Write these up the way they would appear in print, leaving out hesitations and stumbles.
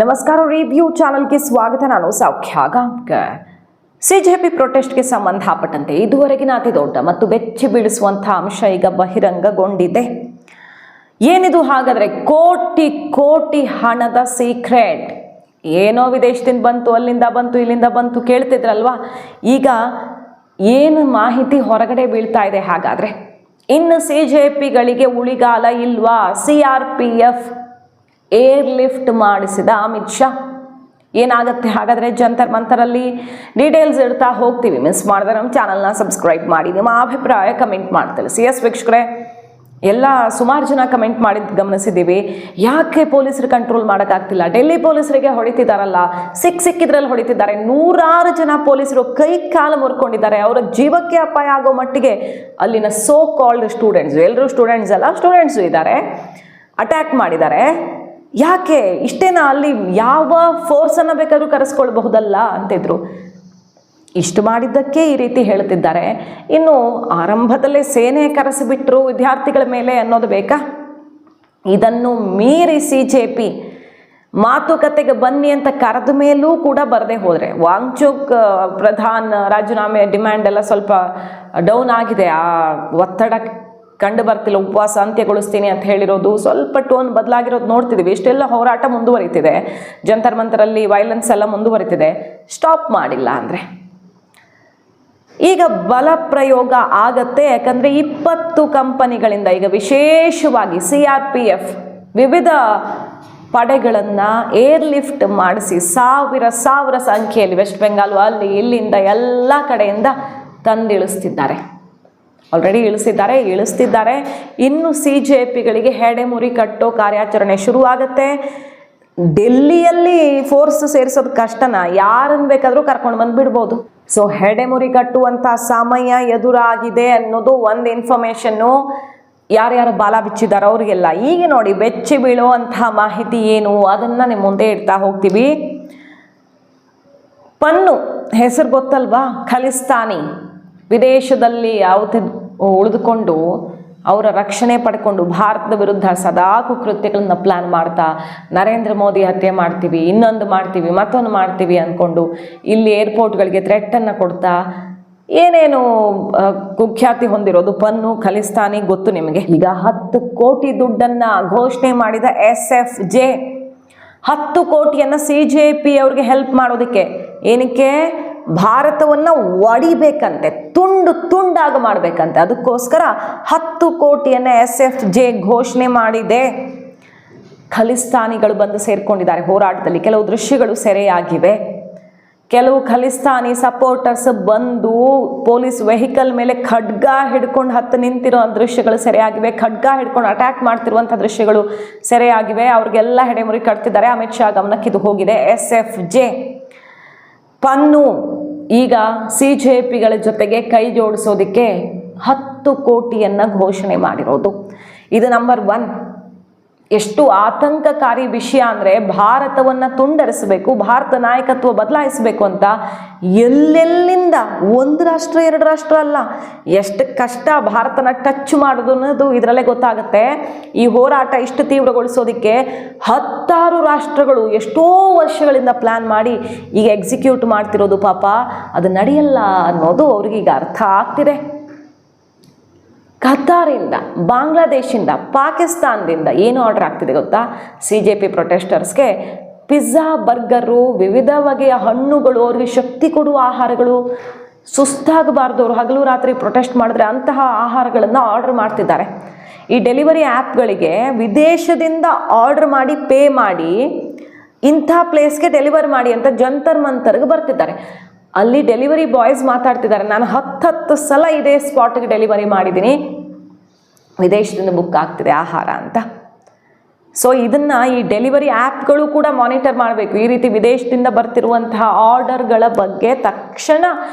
ನಮಸ್ಕಾರ, ರಿವ್ಯೂ ಚಾನಲ್ಗೆ ಸ್ವಾಗತ. ನಾನು ಸೌಖ್ಯ ಗಾಂವ್ಕರ್. ಸಿಜೆಪಿ ಪ್ರೊಟೆಸ್ಟ್ಗೆ ಸಂಬಂಧಪಟ್ಟಂತೆ ಇದುವರೆಗಿನ ಅತಿ ದೊಡ್ಡ ಮತ್ತು ಬೆಚ್ಚಿ ಬೀಳಿಸುವಂತಹ ಅಂಶ ಈಗ ಬಹಿರಂಗಗೊಂಡಿದೆ. ಏನಿದು ಹಾಗಾದ್ರೆ? ಕೋಟಿ ಕೋಟಿ ಹಣದ ಸೀಕ್ರೆಟ್. ಏನೋ ವಿದೇಶದಿಂದ ಬಂತು, ಅಲ್ಲಿಂದ ಬಂತು, ಇಲ್ಲಿಂದ ಬಂತು ಕೇಳ್ತಿದ್ರಲ್ವಾ? ಈಗ ಏನು ಮಾಹಿತಿ ಹೊರಗಡೆ ಬೀಳ್ತಾ ಇದೆ ಹಾಗಾದ್ರೆ? ಇನ್ನು ಸಿಜೆಪಿಗಳಿಗೆ ಉಳಿಗಾಲ ಇಲ್ವಾ? CRPF ಏರ್ ಲಿಫ್ಟ್ ಮಾಡಿಸಿದ ಅಮಿತ್ ಶಾ. ಏನಾಗುತ್ತೆ ಹಾಗಾದರೆ ಜಂತರ್ ಮಂತರಲ್ಲಿ? ಡೀಟೇಲ್ಸ್ ಇಡ್ತಾ ಹೋಗ್ತೀವಿ. ಮಿಸ್ ಮಾಡಿದ್ರೆ ನಮ್ಮ ಚಾನಲ್ನ ಸಬ್ಸ್ಕ್ರೈಬ್ ಮಾಡಿ, ನಿಮ್ಮ ಅಭಿಪ್ರಾಯ ಕಮೆಂಟ್ ಮಾಡಿ ತಿಳಿಸಿ. ವೀಕ್ಷಕರೇ, ಎಲ್ಲ ಸುಮಾರು ಜನ ಕಮೆಂಟ್ ಮಾಡಿದ್ದು ಗಮನಿಸಿದ್ದೀವಿ. ಯಾಕೆ ಪೊಲೀಸರು ಕಂಟ್ರೋಲ್ ಮಾಡೋಕ್ಕಾಗ್ತಿಲ್ಲ? ಡೆಲ್ಲಿ ಪೊಲೀಸರಿಗೆ ಹೊಡಿತಿದ್ದಾರಲ್ಲ, ಸಿಕ್ಕಿದ್ರಲ್ಲಿ ಹೊಡಿತಿದ್ದಾರೆ. ನೂರಾರು ಜನ ಪೊಲೀಸರು ಕೈ ಕಾಲು ಮುರ್ಕೊಂಡಿದ್ದಾರೆ. ಅವರ ಜೀವಕ್ಕೆ ಅಪಾಯ ಆಗೋ ಮಟ್ಟಿಗೆ ಅಲ್ಲಿನ ಸೋ ಕಾಲ್ಡ್ ಸ್ಟೂಡೆಂಟ್ಸ್, ಎಲ್ಲರೂ ಸ್ಟೂಡೆಂಟ್ಸ್ ಅಲ್ಲ, ಸ್ಟೂಡೆಂಟ್ಸು ಇದ್ದಾರೆ, ಅಟ್ಯಾಕ್ ಮಾಡಿದ್ದಾರೆ. ಯಾಕೆ ಇಷ್ಟೇನಾ? ಅಲ್ಲಿ ಯಾವ ಫೋರ್ಸನ್ನು ಬೇಕಾದ್ರೂ ಕರೆಸ್ಕೊಳ್ಬಹುದಲ್ಲ ಅಂತಿದ್ರು. ಇಷ್ಟು ಮಾಡಿದ್ದಕ್ಕೆ ಈ ರೀತಿ ಹೇಳ್ತಿದ್ದಾರೆ. ಇನ್ನು ಆರಂಭದಲ್ಲೇ ಸೇನೆ ಕರೆಸಿಬಿಟ್ರು ವಿದ್ಯಾರ್ಥಿಗಳ ಮೇಲೆ ಅನ್ನೋದು ಬೇಕಾ? ಇದನ್ನು ಮೀರಿ CJP ಮಾತುಕತೆಗೆ ಬನ್ನಿ ಅಂತ ಕರೆದ ಮೇಲೂ ಕೂಡ ಬರದೇ ಹೋದರೆ, ವಾಂಗ್ಚುಕ್ ಪ್ರಧಾನ್ ರಾಜೀನಾಮೆ ಡಿಮ್ಯಾಂಡ್ ಎಲ್ಲ ಸ್ವಲ್ಪ ಡೌನ್ ಆಗಿದೆ. ಆ ಒತ್ತಡ ಕಂಡು ಬರ್ತಿಲ್ಲ. ಉಪವಾಸ ಅಂತ್ಯಗೊಳಿಸ್ತೀನಿ ಅಂತ ಹೇಳಿರೋದು ಸ್ವಲ್ಪ ಟೋನ್ ಬದಲಾಗಿರೋದು ನೋಡ್ತಿದ್ದೀವಿ. ಇಷ್ಟೆಲ್ಲ ಹೋರಾಟ ಮುಂದುವರಿತಿದೆ, ಜಂತರ್ ಮಂತರಲ್ಲಿ ವೈಲೆನ್ಸ್ ಎಲ್ಲ ಮುಂದುವರಿತಿದೆ. ಸ್ಟಾಪ್ ಮಾಡಿಲ್ಲ ಅಂದರೆ ಈಗ ಬಲ ಪ್ರಯೋಗ ಆಗತ್ತೆ. ಯಾಕಂದರೆ 20 ಕಂಪನಿಗಳಿಂದ ಈಗ ವಿಶೇಷವಾಗಿ CRPF ವಿವಿಧ ಪಡೆಗಳನ್ನು ಏರ್ ಲಿಫ್ಟ್ ಮಾಡಿಸಿ ಸಾವಿರ ಸಂಖ್ಯೆಯಲ್ಲಿ ವೆಸ್ಟ್ ಬೆಂಗಾಲ್ ಅಲ್ಲಿ ಇಲ್ಲಿಂದ ಎಲ್ಲ ಕಡೆಯಿಂದ ತಂದಿಳಿಸ್ತಿದ್ದಾರೆ. ಆಲ್ರೆಡಿ ಇಳಿಸ್ತಿದ್ದಾರೆ. ಇನ್ನು CJPಗಳಿಗೆ ಹೆಡೆಮುರಿ ಕಟ್ಟೋ ಕಾರ್ಯಾಚರಣೆ ಶುರುವಾಗುತ್ತೆ. ಡೆಲ್ಲಿಯಲ್ಲಿ ಫೋರ್ಸ್ ಸೇರಿಸೋದು ಕಷ್ಟನ? ಯಾರನ್ನು ಬೇಕಾದರೂ ಕರ್ಕೊಂಡು ಬಂದುಬಿಡ್ಬೋದು. ಸೊ ಹೆಡೆಮುರಿ ಕಟ್ಟುವಂಥ ಸಮಯ ಎದುರಾಗಿದೆ ಅನ್ನೋದು ಒಂದು ಇನ್ಫಾರ್ಮೇಷನ್ನು. ಯಾರ್ಯಾರು ಬಾಲ ಬಿಚ್ಚಿದಾರೋ ಅವ್ರಿಗೆಲ್ಲ ಈಗ ನೋಡಿ ಬೆಚ್ಚಿ ಬೀಳುವಂಥ ಮಾಹಿತಿ ಏನು ಅದನ್ನು ನಿಮ್ಮ ಮುಂದೆ ಇಡ್ತಾ ಹೋಗ್ತೀವಿ. ಪನ್ನು ಹೆಸರು ಗೊತ್ತಲ್ವಾ? ಖಲಿಸ್ತಾನಿ ವಿದೇಶದಲ್ಲಿ ಉಳಿದುಕೊಂಡು ಅವರ ರಕ್ಷಣೆ ಪಡ್ಕೊಂಡು ಭಾರತದ ವಿರುದ್ಧ ಸದಾ ಕುಕೃತ್ಯಗಳನ್ನ ಪ್ಲ್ಯಾನ್ ಮಾಡ್ತಾ, ನರೇಂದ್ರ ಮೋದಿ ಹತ್ಯೆ ಮಾಡ್ತೀವಿ, ಇನ್ನೊಂದು ಮಾಡ್ತೀವಿ, ಮತ್ತೊಂದು ಮಾಡ್ತೀವಿ ಅಂದ್ಕೊಂಡು ಇಲ್ಲಿ ಏರ್ಪೋರ್ಟ್ಗಳಿಗೆ ಥ್ರೆಟ್ಟನ್ನು ಕೊಡ್ತಾ ಏನೇನು ಕುಖ್ಯಾತಿ ಹೊಂದಿರೋದು ಪನ್ನು ಖಲಿಸ್ತಾನಿ ಗೊತ್ತು ನಿಮಗೆ. ಈಗ 10 ಕೋಟಿ ದುಡ್ಡನ್ನು ಘೋಷಣೆ ಮಾಡಿದ SFJ, 10 ಕೋಟಿಯನ್ನು CJP ಅವ್ರಿಗೆ ಹೆಲ್ಪ್ ಮಾಡೋದಕ್ಕೆ. ಏನಕ್ಕೆ? ಭಾರತವನ್ನು ಒಡಿಬೇಕಂತೆ, ತುಂಡಾಗಿ ಮಾಡಬೇಕಂತೆ. ಅದಕ್ಕೋಸ್ಕರ 10 ಕೋಟಿಯನ್ನು SFJ ಘೋಷಣೆ ಮಾಡಿದೆ. ಖಲಿಸ್ತಾನಿಗಳು ಬಂದು ಸೇರ್ಕೊಂಡಿದ್ದಾರೆ ಹೋರಾಟದಲ್ಲಿ. ಕೆಲವು ದೃಶ್ಯಗಳು ಸೆರೆಯಾಗಿವೆ. ಕೆಲವು ಖಲಿಸ್ತಾನಿ ಸಪೋರ್ಟರ್ಸ್ ಬಂದು ಪೊಲೀಸ್ ವೆಹಿಕಲ್ ಮೇಲೆ ಖಡ್ಗ ಹಿಡ್ಕೊಂಡು ನಿಂತಿರೋ ದೃಶ್ಯಗಳು ಸೆರೆಯಾಗಿವೆ. ಖಡ್ಗ ಹಿಡ್ಕೊಂಡು ಅಟ್ಯಾಕ್ ಮಾಡ್ತಿರುವಂಥ ದೃಶ್ಯಗಳು ಸೆರೆಯಾಗಿವೆ. ಅವ್ರಿಗೆಲ್ಲ ಹೆಡೆಮುರಿ ಕಟ್ತಿದ್ದಾರೆ. ಅಮಿತ್ ಶಾ ಗಮನಕ್ಕೆ ಇದು ಹೋಗಿದೆ. SFJ ಪನ್ನು ಈಗ CJPಗಳ ಜೊತೆಗೆ ಕೈ ಜೋಡಿಸೋದಕ್ಕೆ 10 ಕೋಟಿಯನ್ನು ಘೋಷಣೆ ಮಾಡಿರೋದು. ಇದು ನಂಬರ್ 1. ಎಷ್ಟು ಆತಂಕಕಾರಿ ವಿಷಯ ಅಂದರೆ, ಭಾರತವನ್ನು ತುಂಡರಿಸಬೇಕು, ಭಾರತ ನಾಯಕತ್ವ ಬದಲಾಯಿಸಬೇಕು ಅಂತ ಎಲ್ಲೆಲ್ಲಿಂದ, 1 ರಾಷ್ಟ್ರ 2 ರಾಷ್ಟ್ರ ಅಲ್ಲ, ಎಷ್ಟು ಕಷ್ಟ ಭಾರತನ ಟಚ್ ಮಾಡೋದು ಅನ್ನೋದು ಇದರಲ್ಲೇ ಗೊತ್ತಾಗುತ್ತೆ. ಈ ಹೋರಾಟ ಇಷ್ಟು ತೀವ್ರಗೊಳಿಸೋದಕ್ಕೆ 16 ರಾಷ್ಟ್ರಗಳು ಎಷ್ಟೋ ವರ್ಷಗಳಿಂದ ಪ್ಲ್ಯಾನ್ ಮಾಡಿ ಈಗ ಎಕ್ಸಿಕ್ಯೂಟ್ ಮಾಡ್ತಿರೋದು. ಪಾಪ ಅದು ನಡೆಯಲ್ಲ ಅನ್ನೋದು ಅವ್ರಿಗೆ ಈಗ ಅರ್ಥ ಆಗ್ತಿದೆ. ಕತಾರಿಂದ, ಬಾಂಗ್ಲಾದೇಶಿಂದ, ಪಾಕಿಸ್ತಾನದಿಂದ ಏನು ಆರ್ಡರ್ ಆಗ್ತಿದೆ ಗೊತ್ತಾ? CJP ಪ್ರೊಟೆಸ್ಟರ್ಸ್ಗೆ ಪಿಜ್ಜಾ, ಬರ್ಗರು, ವಿವಿಧ ಬಗೆಯ ಹಣ್ಣುಗಳು, ಅವ್ರಿಗೆ ಶಕ್ತಿ ಕೊಡುವ ಆಹಾರಗಳು, ಸುಸ್ತಾಗಬಾರ್ದು ಅವರು ಹಗಲು ರಾತ್ರಿ ಪ್ರೊಟೆಸ್ಟ್ ಮಾಡಿದ್ರೆ ಅಂತಹ ಆಹಾರಗಳನ್ನು ಆರ್ಡರ್ ಮಾಡ್ತಿದ್ದಾರೆ. ಈ ಡೆಲಿವರಿ ಆ್ಯಪ್ಗಳಿಗೆ ವಿದೇಶದಿಂದ ಆರ್ಡರ್ ಮಾಡಿ ಪೇ ಮಾಡಿ ಇಂಥ ಪ್ಲೇಸ್ಗೆ ಡೆಲಿವರ್ ಮಾಡಿ ಅಂತ ಜಂತರ್ ಮಂತರ್ಗೆ ಬರ್ತಿದ್ದಾರೆ. ಅಲ್ಲಿ ಡೆಲಿವರಿ ಬಾಯ್ಸ್ ಮಾತಾಡ್ತಿದ್ದಾರೆ, ನಾನು 10 ಸಲ ಇದೇ ಸ್ಪಾಟ್ಗೆ ಡೆಲಿವರಿ ಮಾಡಿದ್ದೀನಿ, ವಿದೇಶದಿಂದ ಬುಕ್ ಆಗ್ತಿದೆ ಆಹಾರ ಅಂತ. ಸೊ ಇದನ್ನು ಈ ಡೆಲಿವರಿ ಆ್ಯಪ್ಗಳು ಕೂಡ ಮಾನಿಟರ್ ಮಾಡಬೇಕು. ಈ ರೀತಿ ವಿದೇಶದಿಂದ ಬರ್ತಿರುವಂತಹ ಆರ್ಡರ್ಗಳ ಬಗ್ಗೆ ತಕ್ಷಣ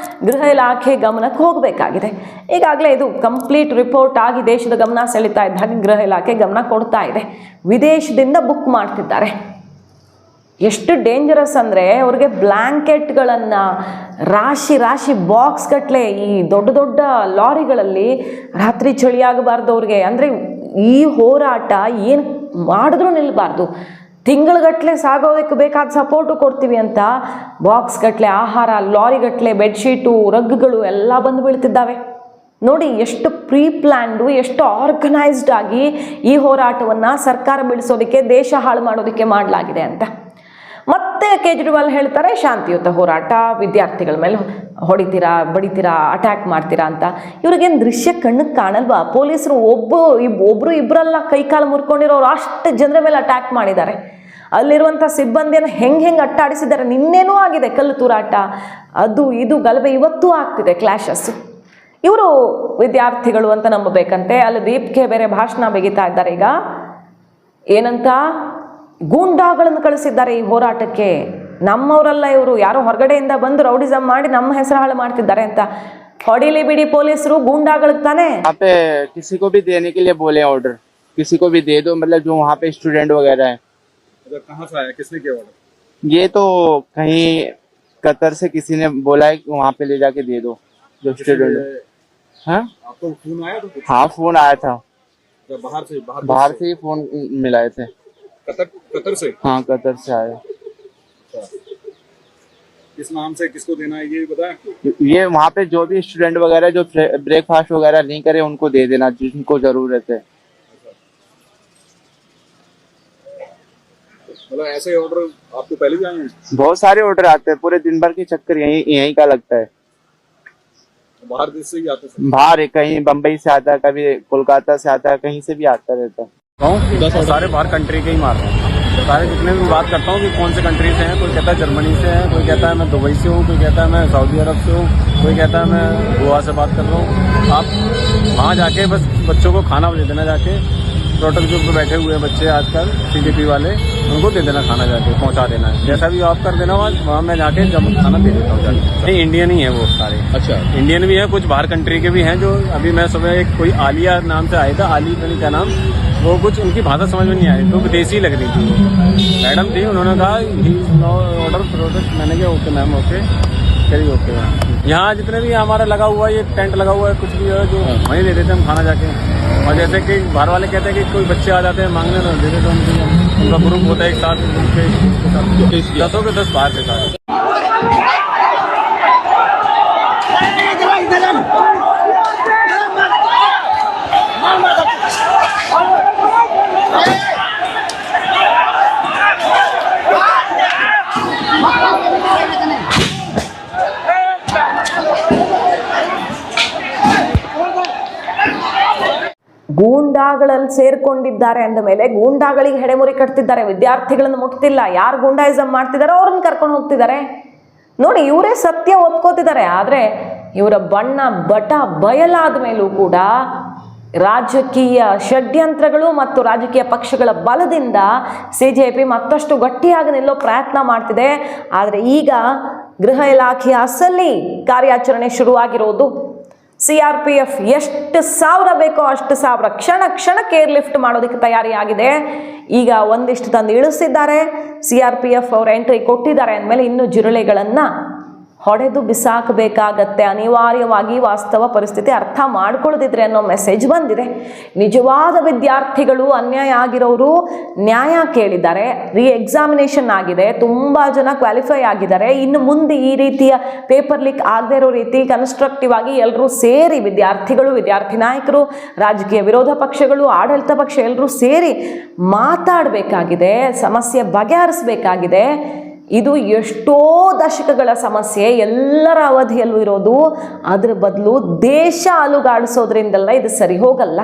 ಗೃಹ ಇಲಾಖೆ ಗಮನಕ್ಕೆ ಹೋಗಬೇಕಾಗಿದೆ. ಈಗಾಗಲೇ ಇದು ಕಂಪ್ಲೀಟ್ ರಿಪೋರ್ಟ್ ಆಗಿ ದೇಶದ ಗಮನ ಸೆಳೀತಾ ಇದ್ದ ಹಾಗೆ ಗೃಹ ಇಲಾಖೆ ಗಮನ ಕೊಡ್ತಾ ಇದೆ. ವಿದೇಶದಿಂದ ಬುಕ್ ಮಾಡ್ತಿದ್ದಾರೆ. ಎಷ್ಟು ಡೇಂಜರಸ್ ಅಂದರೆ, ಅವ್ರಿಗೆ ಬ್ಲ್ಯಾಂಕೆಟ್ಗಳನ್ನು ರಾಶಿ ಬಾಕ್ಸ್ ಗಟ್ಟಲೆ ಈ ದೊಡ್ಡ ಲಾರಿಗಳಲ್ಲಿ ರಾತ್ರಿ ಚಳಿಯಾಗಬಾರ್ದು ಅವ್ರಿಗೆ. ಅಂದರೆ ಈ ಹೋರಾಟ ಏನು ಮಾಡಿದ್ರೂ ನಿಲ್ಲಬಾರ್ದು. ತಿಂಗಳಗಟ್ಟಲೆ ಸಾಗೋದಕ್ಕೆ ಬೇಕಾದ ಸಪೋರ್ಟು ಕೊಡ್ತೀವಿ ಅಂತ ಬಾಕ್ಸ್ ಗಟ್ಟಲೆ ಆಹಾರ, ಲಾರಿ ಗಟ್ಟಲೆ ಬೆಡ್ಶೀಟು, ರಗ್ಗಳು ಎಲ್ಲ ಬಂದು ಬೀಳ್ತಿದ್ದಾವೆ. ನೋಡಿ ಎಷ್ಟು ಪ್ರೀ ಪ್ಲ್ಯಾನ್ಡು, ಎಷ್ಟು ಆರ್ಗನೈಸ್ಡ್ ಆಗಿ ಈ ಹೋರಾಟವನ್ನು ಸರ್ಕಾರ ಬೀಳಿಸೋದಕ್ಕೆ, ದೇಶ ಹಾಳು ಮಾಡೋದಕ್ಕೆ ಮಾಡಲಾಗಿದೆ ಅಂತ. ಮತ್ತೆ ಕೇಜ್ರಿವಾಲ್ ಹೇಳ್ತಾರೆ ಶಾಂತಿಯುತ ಹೋರಾಟ, ವಿದ್ಯಾರ್ಥಿಗಳ ಮೇಲೆ ಹೊಡಿತೀರಾ, ಬಡಿತೀರಾ, ಅಟ್ಯಾಕ್ ಮಾಡ್ತೀರಾ ಅಂತ. ಇವ್ರಿಗೇನು ದೃಶ್ಯ ಕಣ್ಣಿಗೆ ಕಾಣಲ್ವಾ? ಪೊಲೀಸರು ಒಬ್ಬರು ಇಬ್ಬರಲ್ಲ ಕೈಕಾಲು ಮುರ್ಕೊಂಡಿರೋರು ಅಷ್ಟು ಜನರ ಮೇಲೆ ಅಟ್ಯಾಕ್ ಮಾಡಿದ್ದಾರೆ. ಅಲ್ಲಿರುವಂಥ ಸಿಬ್ಬಂದಿಯನ್ನು ಹೆಂಗೆ ಅಟ್ಟಾಡಿಸಿದ್ದಾರೆ. ನಿನ್ನೇನೂ ಆಗಿದೆ ಕಲ್ಲು ತೂರಾಟ, ಅದು ಇದು ಗಲಭೆ, ಇವತ್ತೂ ಆಗ್ತಿದೆ ಕ್ಲಾಶಸ್ಸು. ಇವರು ವಿದ್ಯಾರ್ಥಿಗಳು ಅಂತ ನಂಬಬೇಕಂತೆ. ಅಲ್ಲಿ ದೀಪ್ಗೆ ಬೇರೆ ಭಾಷಣ ಬಿಗಿತಾ ಇದ್ದಾರೆ. ಈಗ ಏನಂತ ಗೂಂಡಾಗಳನ್ನು ಕಳಿಸಿದ್ದಾರೆ ಈ ಹೋರಾಟಕ್ಕೆ. ನಮ್ಮವರಲ್ಲ ಇವರು, ಯಾರೋ ಹೊರಗಡೆಯಿಂದ ಬಂದು ರೌಡಿಸಮ್ ಮಾಡಿ ನಮ್ಮ ಹೆಸರು ಹಾಳು ಮಾಡ್ತಿದ್ದಾರೆ ಅಂತ. ಹೊಡಿಲಿ ಬಿಡಿ ಪೊಲೀಸರು, ಗೂಂಡಾಗಳಿಗೆ ತಾನೆ. किसी को भी देने के लिए बोले ऑर्डर, किसी को भी दे दो, मतलब जो वहाँ पे स्टूडेंट वगैरह है। कहाँ से आया, किसने किया ऑर्डर? ये तो कहीं कतर से किसी ने बोला है कि वहाँ पे ले जाके दे दो जो स्टूडेंट। हाँ, आपको फोन आया तो? हाँ, फोन आया था, बाहर से ही फोन मिलाए थे। कतर से? हाँ, कतर से आए। किस नाम से, किसको देना है ये पता है? ये वहाँ पे जो भी स्टूडेंट वगैरह जो ब्रेकफास्ट वगैरह नहीं करे उनको दे देना, जिनको जरूरत है। मतलब ऐसे ऑर्डर आपको पहले भी आए हैं? बहुत सारे ऑर्डर आते हैं, पूरे दिन भर की चक्कर यहीं का लगता है। बाहर देश से ही आते हैं? बाहर कहीं बम्बई से आता है, कभी कोलकाता से आता है, कहीं से भी आता रहता है। सारे बाहर कंट्री के ही मार रहे हैं। सारे जितने भी बात करता हूँ कि कौन से कंट्री से हैं, कोई कहता है जर्मनी से है, कोई कहता है मैं दुबई से हूँ, कोई कहता है मैं सऊदी अरब से हूँ, कोई कहता है मैं गोवा से बात कर रहा हूँ। आप वहाँ जाके बस बच्चों को खाना दे देना, जाके टोटल के ऊपर बैठे हुए बच्चे आजकल बीजेपी वाले, उनको दे देना खाना, जाके पहुँचा देना है। जैसा भी आप कर देना वहाँ मैं जाके जब खाना दे देता हूँ जाके। नहीं, इंडियन ही है वो सारे। अच्छा, इंडियन भी है, कुछ बाहर कंट्री के भी हैं। जो अभी मैं सुबह एक कोई आलिया नाम से आया था, आली पता नहीं क्या नाम, वो कुछ उनकी भाषा समझ में नहीं आई, तो विदेशी लग रही थी। वो मैडम थी, उन्होंने कहा ही ऑर्डर प्रोडक्ट। मैंने कहा ओके मैम, ओके चलिए ओके मैम। यहाँ जितने भी हमारा लगा हुआ है, ये टेंट लगा हुआ है, कुछ भी है जो वहीं दे देते हैं हम खाना जाके। और जैसे कि बाहर वाले कहते हैं कि कोई बच्चे आ जाते हैं मांगने, तो दे देते हैं उनका ग्रुप होता है एक साथ, उनके 10 के 10 बाहर के साथ। ಗೂಂಡಾಗಳಲ್ಲಿ ಸೇರ್ಕೊಂಡಿದ್ದಾರೆ ಅಂದ ಮೇಲೆ ಗೂಂಡಾಗಳಿಗೆ ಹೆಡೆಮುರಿ ಕಟ್ತಿದ್ದಾರೆ, ವಿದ್ಯಾರ್ಥಿಗಳನ್ನು ಮುಟ್ತಿಲ್ಲ. ಯಾರು ಗೂಂಡಾಯಿಸಮ್ ಮಾಡ್ತಿದ್ದಾರೋ ಅವ್ರನ್ನ ಕರ್ಕೊಂಡು ಹೋಗ್ತಿದ್ದಾರೆ. ನೋಡಿ, ಇವರೇ ಸತ್ಯ ಒಪ್ಕೋತಿದ್ದಾರೆ. ಆದರೆ ಇವರ ಬಣ್ಣ ಬಟ ಬಯಲಾದ ಮೇಲೂ ಕೂಡ ರಾಜಕೀಯ ಷಡ್ಯಂತ್ರಗಳು ಮತ್ತು ರಾಜಕೀಯ ಪಕ್ಷಗಳ ಬಲದಿಂದ CJP ಮತ್ತಷ್ಟು ಗಟ್ಟಿಯಾಗಿ ನಿಲ್ಲೋ ಪ್ರಯತ್ನ ಮಾಡ್ತಿದೆ. ಆದರೆ ಈಗ ಗೃಹ ಇಲಾಖೆಯ ಅಸಲಿ ಕಾರ್ಯಾಚರಣೆ ಶುರುವಾಗಿರೋದು. CRPF ಎಷ್ಟು ಸಾವಿರ ಬೇಕೋ ಅಷ್ಟು ಸಾವಿರ ಕ್ಷಣಕ್ಕೆ ಏರ್ ಲಿಫ್ಟ್ ಮಾಡೋದಕ್ಕೆ ತಯಾರಿಯಾಗಿದೆ. ಈಗ ಒಂದಿಷ್ಟು ತಂದು ಇಳಿಸಿದ್ದಾರೆ. CRPF ಅವರು ಎಂಟ್ರಿ ಕೊಟ್ಟಿದ್ದಾರೆ ಅಂದಮೇಲೆ ಇನ್ನು ಜಿರಳೆಗಳನ್ನು ಹೊಡೆದು ಬಿಸಾಕಬೇಕಾಗತ್ತೆ ಅನಿವಾರ್ಯವಾಗಿ. ವಾಸ್ತವ ಪರಿಸ್ಥಿತಿ ಅರ್ಥ ಮಾಡ್ಕೊಳ್ಳದಿದ್ರೆ ಅನ್ನೋ ಮೆಸೇಜ್ ಬಂದಿದೆ. ನಿಜವಾದ ವಿದ್ಯಾರ್ಥಿಗಳು, ಅನ್ಯಾಯ ಆಗಿರೋರು ನ್ಯಾಯ ಕೇಳಿದ್ದಾರೆ. ಎಕ್ಸಾಮಿನೇಷನ್ ಆಗಿದೆ, ತುಂಬ ಜನ ಕ್ವಾಲಿಫೈ ಆಗಿದ್ದಾರೆ. ಇನ್ನು ಮುಂದೆ ಈ ರೀತಿಯ ಪೇಪರ್ ಲೀಕ್ ಆಗದೆ ಇರೋ ರೀತಿ ಕನ್ಸ್ಟ್ರಕ್ಟಿವ್ ಆಗಿ ಎಲ್ಲರೂ ಸೇರಿ, ವಿದ್ಯಾರ್ಥಿಗಳು, ವಿದ್ಯಾರ್ಥಿ ನಾಯಕರು, ರಾಜಕೀಯ ವಿರೋಧ ಪಕ್ಷಗಳು, ಆಡಳಿತ ಪಕ್ಷ ಎಲ್ಲರೂ ಸೇರಿ ಮಾತಾಡಬೇಕಾಗಿದೆ, ಸಮಸ್ಯೆ ಬಗೆಹರಿಸಬೇಕಾಗಿದೆ. ಇದು ಎಷ್ಟೋ ದಶಕಗಳ ಸಮಸ್ಯೆ, ಎಲ್ಲರ ಅವಧಿಯಲ್ಲೂ ಇರೋದು. ಅದರ ಬದಲು ದೇಶ ಅಲುಗಾಡಿಸೋದ್ರಿಂದಲ್ಲ ಇದು ಸರಿ ಹೋಗಲ್ಲ.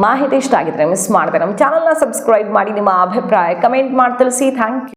ಮಾಹಿತಿ ಇಷ್ಟ ಆಗಿದ್ರೆ ಮಿಸ್ ಮಾಡಿದೆ ನಮ್ಮ ಚಾನಲ್ನ ಸಬ್ಸ್ಕ್ರೈಬ್ ಮಾಡಿ. ನಿಮ್ಮ ಅಭಿಪ್ರಾಯ ಕಮೆಂಟ್ ಮಾಡಿ ತಿಳಿಸಿ. Thank you.